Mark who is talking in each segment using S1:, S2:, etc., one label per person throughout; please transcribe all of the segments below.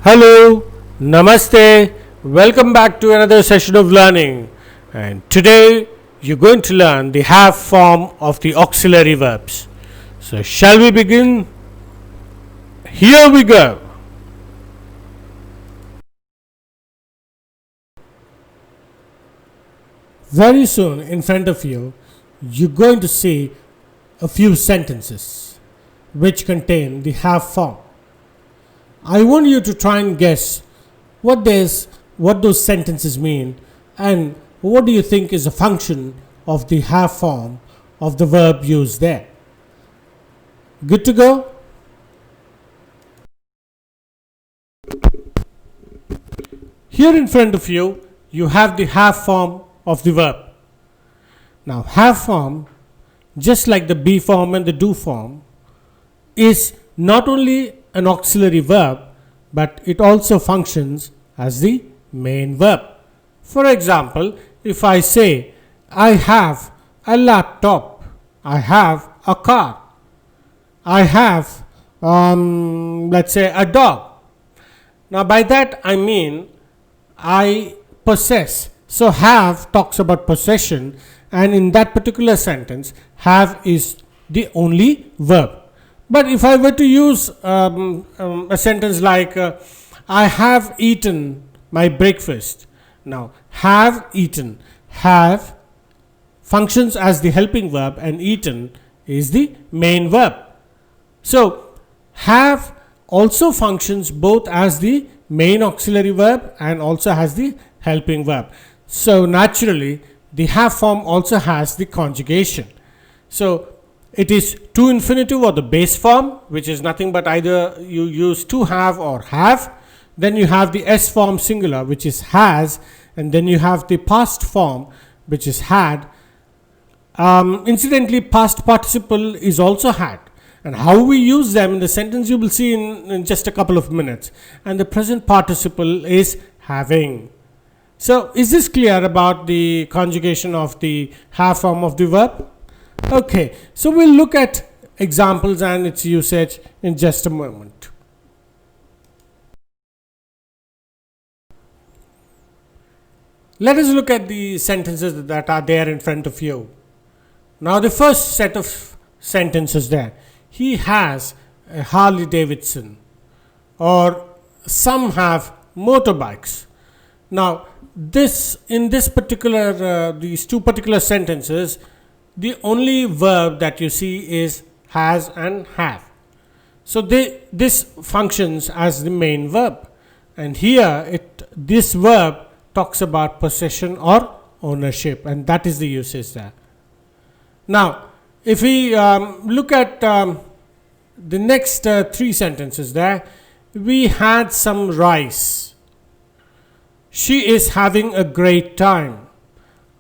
S1: Hello, Namaste, welcome back to another session of learning. And today you're going to learn the have form of the auxiliary verbs. So, shall we begin? Here we go. Very soon in front of you, you're going to see a few sentences which contain the have form. I want you to try and guess what those sentences mean and what do you think is a function of the have form of the verb used there. Good to go? Here in front of you, you have the have form of the verb. Now, have form, just like the be form and the do form, is not only an auxiliary verb, but it also functions as the main verb. For example, if I say, I have a laptop, I have a car, I have, let's say, a dog. Now, by that I mean I possess. So, have talks about possession, and in that particular sentence, have is the only verb. But if I were to use a sentence like, I have eaten my breakfast. Now, have eaten, have functions as the helping verb and eaten is the main verb. So, have also functions both as the main auxiliary verb and also has the helping verb. So, naturally, the have form also has the conjugation. So, it is to infinitive or the base form, which is nothing but either you use to have or have. Then you have the S form singular, which is has, and then you have the past form, which is had. Incidentally, past participle is also had. And how we use them in the sentence you will see in just a couple of minutes. And the present participle is having. So, is this clear about the conjugation of the have form of the verb? Okay, so we'll look at examples and its usage in just a moment. Let us look at the sentences that are there in front of you. Now, the first set of sentences there, he has a Harley Davidson, or some have motorbikes. Now, in this particular, these two particular sentences, the only verb that you see is has and have. So, this functions as the main verb, and here this verb talks about possession or ownership, and that is the usage there. Now, if we look at the next three sentences there, we had some rice. She is having a great time.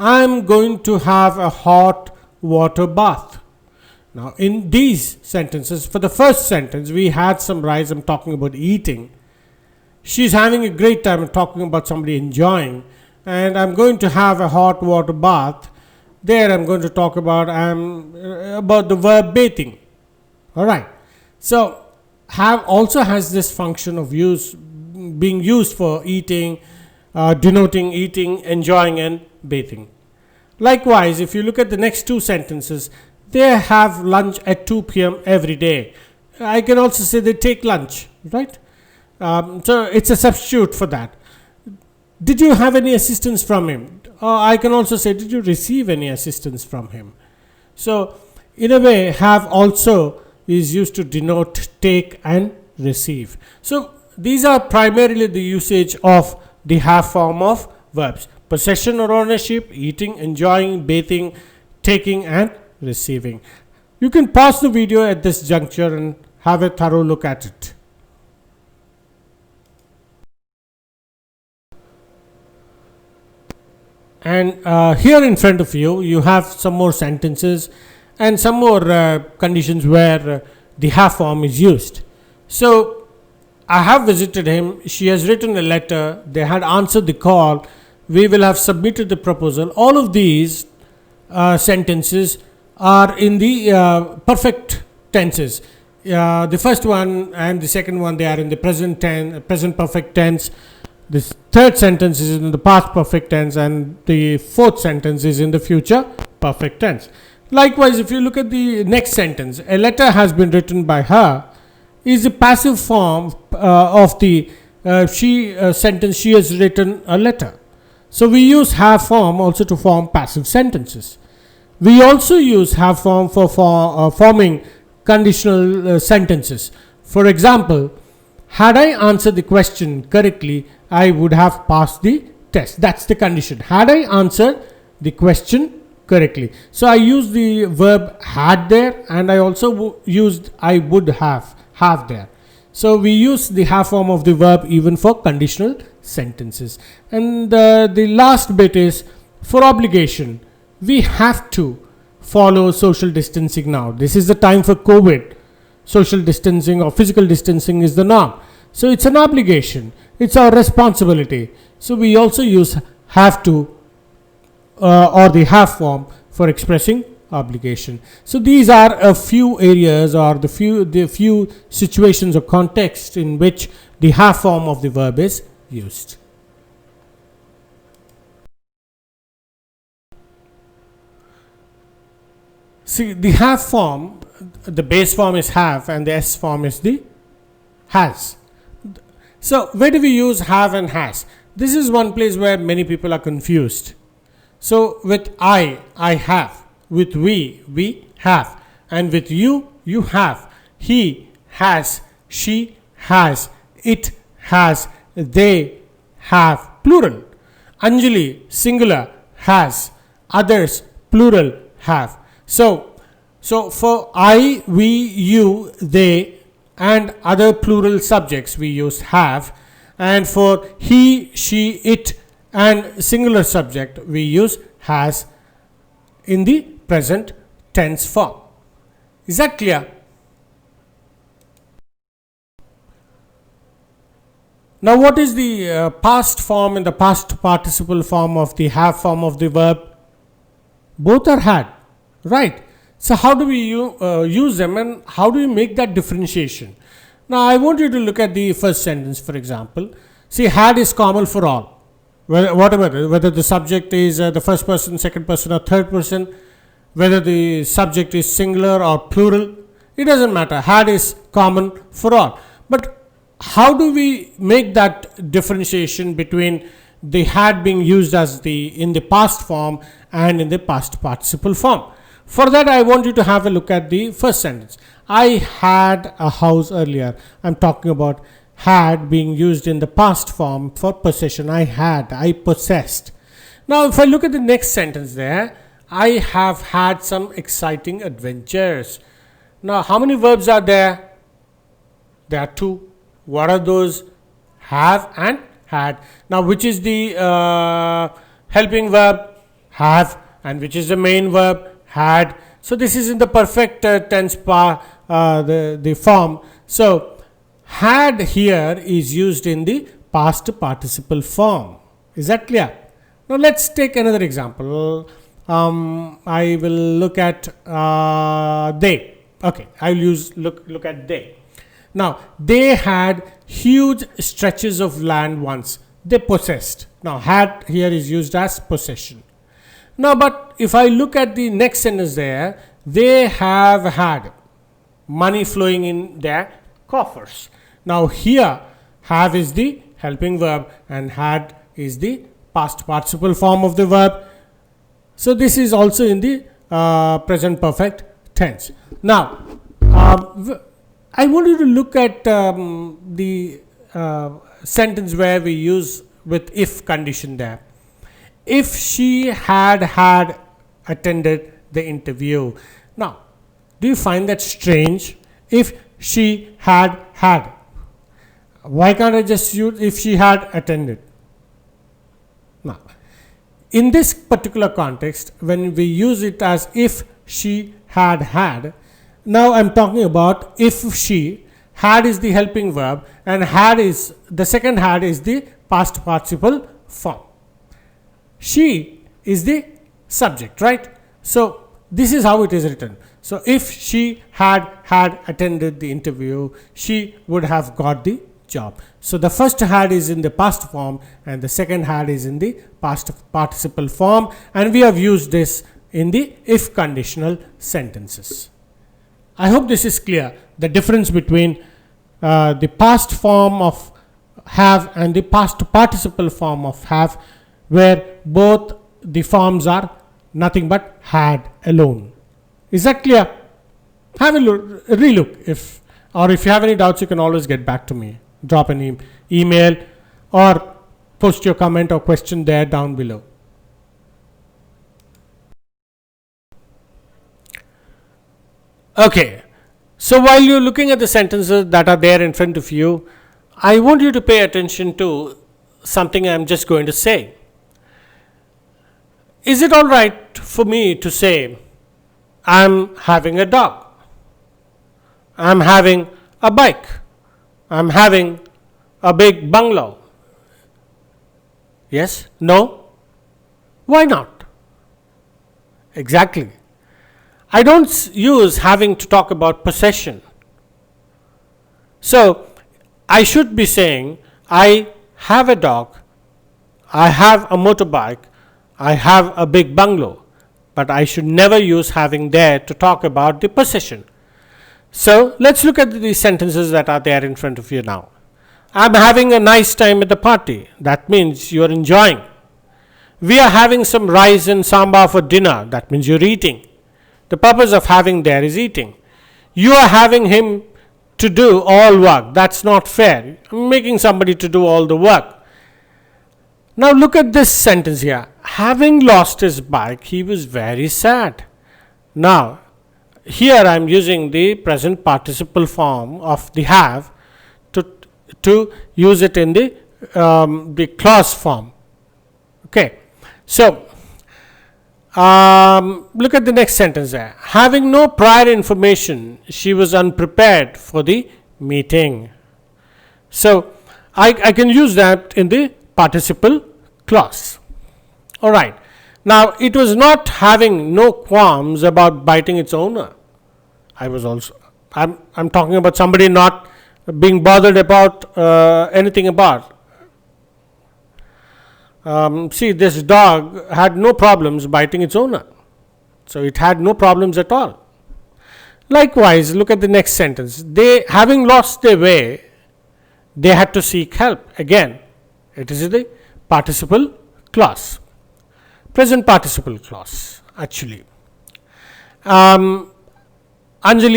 S1: I am going to have a hot water bath. Now, in these sentences, for the first sentence, we had some rice. I'm talking about eating. She's having a great time. I'm talking about somebody enjoying. And I'm going to have a hot water bath. There, I'm going to talk about the verb bathing. All right. So, have also has this function of being used for eating, denoting eating, enjoying, and bathing. Likewise, if you look at the next two sentences, they have lunch at 2 p.m. every day. I can also say they take lunch, right? So, it's a substitute for that. Did you have any assistance from him? I can also say, did you receive any assistance from him? So, in a way, have also is used to denote take and receive. So, these are primarily the usage of the have form of verbs. Possession or ownership, eating, enjoying, bathing, taking and receiving. You can pause the video at this juncture and have a thorough look at it. And here in front of you, you have some more sentences and some more conditions where the have form is used. So, I have visited him, she has written a letter, they had answered the call, we will have submitted the proposal. All of these sentences are in the perfect tenses. the first one and the second one, they are in the present perfect tense. This third sentence is in the past perfect tense, and the fourth sentence is in the future perfect tense. Likewise, if you look at the next sentence, a letter has been written by her, is the passive form of the sentence, she has written a letter. So we use have form also to form passive sentences. We also use have form for forming conditional sentences. For example, had I answered the question correctly, I would have passed the test. That's the condition. Had I answered the question correctly. So I used the verb had there, and I also used I would have there. So we use the have form of the verb even for conditional sentences. And the last bit is for obligation. We have to follow social distancing now. This is the time for COVID. Social distancing or physical distancing is the norm. So it's an obligation. It's our responsibility. So we also use have to or the have form for expressing obligation. So these are a few areas or the few situations or context in which the have form of the verb is used. See, the have form, the base form is have and the S form is the has. So where do we use have and has? This is one place where many people are confused. So with I have. With we have. And with you have. He has. She has. It has. They have. Plural. Anjali, singular, has. Others, plural, have. So for I, we, you, they, and other plural subjects, we use have. And for he, she, it, and singular subject, we use has in the present tense form. Is that clear? Now, what is the past form and the past participle form of the have form of the verb? Both are had, right? So how do we use them, and how do we make that differentiation? Now, I want you to look at the first sentence, for example. See, had is common for all. Whether the subject is the first person, second person, or third person, whether the subject is singular or plural, it doesn't matter. Had is common for all. But how do we make that differentiation between the had being used as in the past form and in the past participle form? For that, I want you to have a look at the first sentence. I had a house earlier. I'm talking about had being used in the past form for possession. I possessed. Now, if I look at the next sentence there, I have had some exciting adventures. Now, how many verbs are there? There are two. What are those? Have and had. Now, which is the helping verb? Have. And which is the main verb? Had. So this is in the perfect tense the form. So had here is used in the past participle form. Is that clear? Now let's take another example. I will look at they. Okay, I will use look at they. Now they had huge stretches of land once. They possessed. Now had here is used as possession. Now, but if I look at the next sentence there, they have had money flowing in their coffers. Now, here have is the helping verb and had is the past participle form of the verb. So, this is also in the present perfect tense. Now, I want you to look at the sentence where we use with if condition there. If she had attended the interview. Now, do you find that strange? If she had. Why can't I just use if she had attended? Now, in this particular context, when we use it as if she had, now I'm talking about if she had is the helping verb and had is the second had is the past participle form. She is the subject, right? So this is how it is written. So if she had attended the interview, she would have got the job. So the first had is in the past form and the second had is in the past participle form, and we have used this in the if conditional sentences. I hope this is clear, the difference between the past form of have and the past participle form of have, where both the forms are nothing but had alone. Is that clear? Have a look, relook. If you have any doubts, you can always get back to me. Drop an email or post your comment or question there down below. Okay, so while you're looking at the sentences that are there in front of you, I want you to pay attention to something I'm just going to say. Is it all right for me to say, I'm having a dog, I'm having a bike, I'm having a big bungalow? Yes? No? Why not? Exactly. I don't use having to talk about possession. So, I should be saying, I have a dog, I have a motorbike, I have a big bungalow, but I should never use having there to talk about the possession. So, let's look at the sentences that are there in front of you now. I'm having a nice time at the party. That means you're enjoying. We are having some rice and sambar for dinner. That means you're eating. The purpose of having there is eating. You are having him to do all work. That's not fair. I'm making somebody to do all the work. Now look at this sentence here. Having lost his bike, he was very sad. Now, here I am using the present participle form of the have to use it in the clause form. Okay. So, look at the next sentence there. Having no prior information, she was unprepared for the meeting. So, I can use that in the participle clause. Alright. Now, it was not having no qualms about biting its owner. I'm talking about somebody not being bothered about anything about. See, this dog had no problems biting its owner. So, it had no problems at all. Likewise, look at the next sentence. They, having lost their way, they had to seek help. Again, it is the participle clause. Present participle clause, actually. Anjali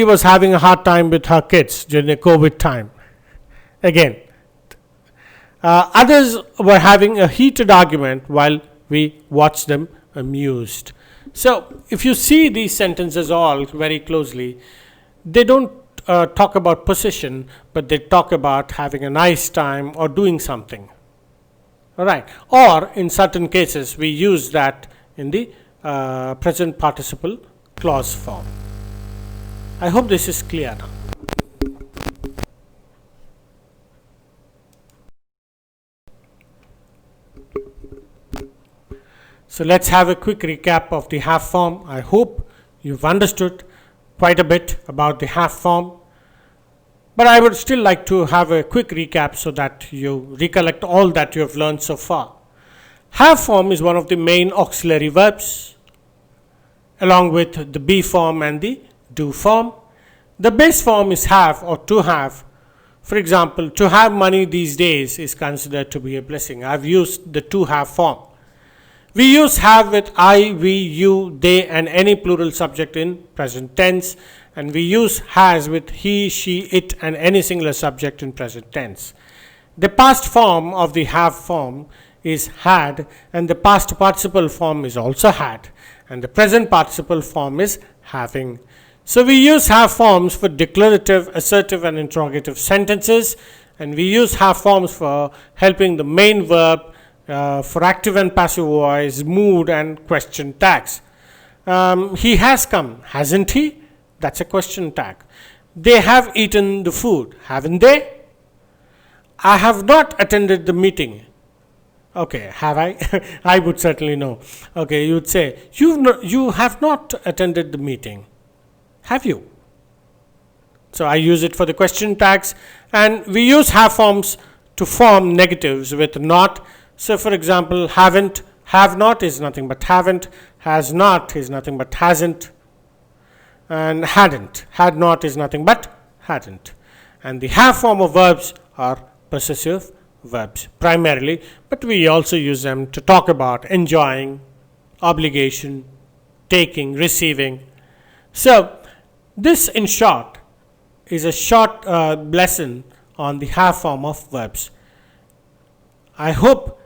S1: was having a hard time with her kids during the COVID time. Again, others were having a heated argument while we watched them amused. So, if you see these sentences all very closely, they don't talk about possession, but they talk about having a nice time or doing something. Alright, or in certain cases we use that in the present participle clause form. I hope this is clear now. So let's have a quick recap of the have form. I hope you've understood quite a bit about the have form. But I would still like to have a quick recap so that you recollect all that you have learned so far. Have form is one of the main auxiliary verbs along with the be form and the do form. The base form is have or to have. For example, to have money these days is considered to be a blessing. I've used the to have form. We use have with I, we, you, they and any plural subject in present tense, and we use has with he, she, it and any singular subject in present tense. The past form of the have form is had, and the past participle form is also had, and the present participle form is having. So we use have forms for declarative, assertive and interrogative sentences, and we use have forms for helping the main verb, for active and passive voice, mood and question tags. He has come, hasn't he? That's a question tag. They have eaten the food, haven't they? I have not attended the meeting. Okay, have I? I would certainly know. Okay, you would say, you have not attended the meeting. have you. So I use it for the question tags, and we use have forms to form negatives with not. So for example, haven't, have not is nothing but haven't, has not is nothing but hasn't, and hadn't, had not is nothing but hadn't. And the have form of verbs are possessive verbs primarily, but we also use them to talk about enjoying, obligation, taking, receiving. So this in short is a short lesson on the have form of verbs. I hope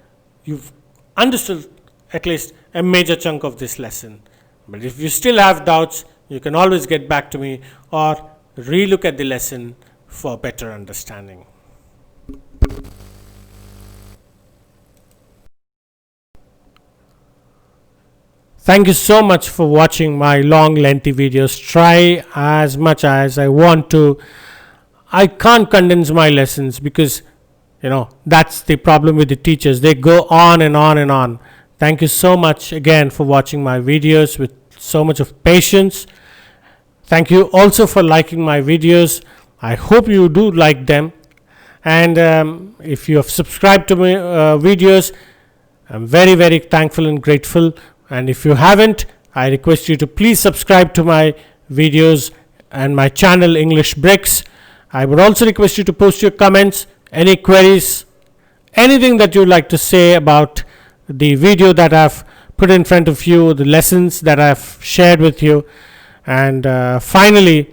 S1: you've understood at least a major chunk of this lesson, but if you still have doubts, you can always get back to me or relook at the lesson for better understanding. Thank you so much for watching my long lengthy videos. Try as much as I want to. I can't condense my lessons because that's the problem with the teachers. They go on and on and on. Thank you so much again for watching my videos with so much of patience. Thank you also for liking my videos. I hope you do like them. And if you have subscribed to my videos, I'm very, very thankful and grateful. And if you haven't, I request you to please subscribe to my videos and my channel English Bricks. I would also request you to post your comments, any queries, anything that you'd like to say about the video that I've put in front of you, the lessons that I've shared with you. And finally,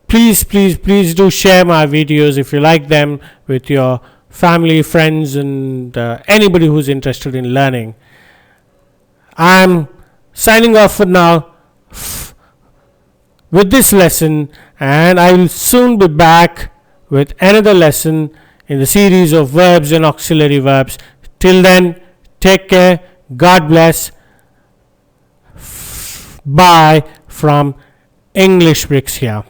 S1: please do share my videos if you like them with your family, friends, and anybody who's interested in learning. I'm signing off for now with this lesson, and I will soon be back with another lesson in the series of verbs and auxiliary verbs. Till then, take care, God bless, bye from English Bricks here.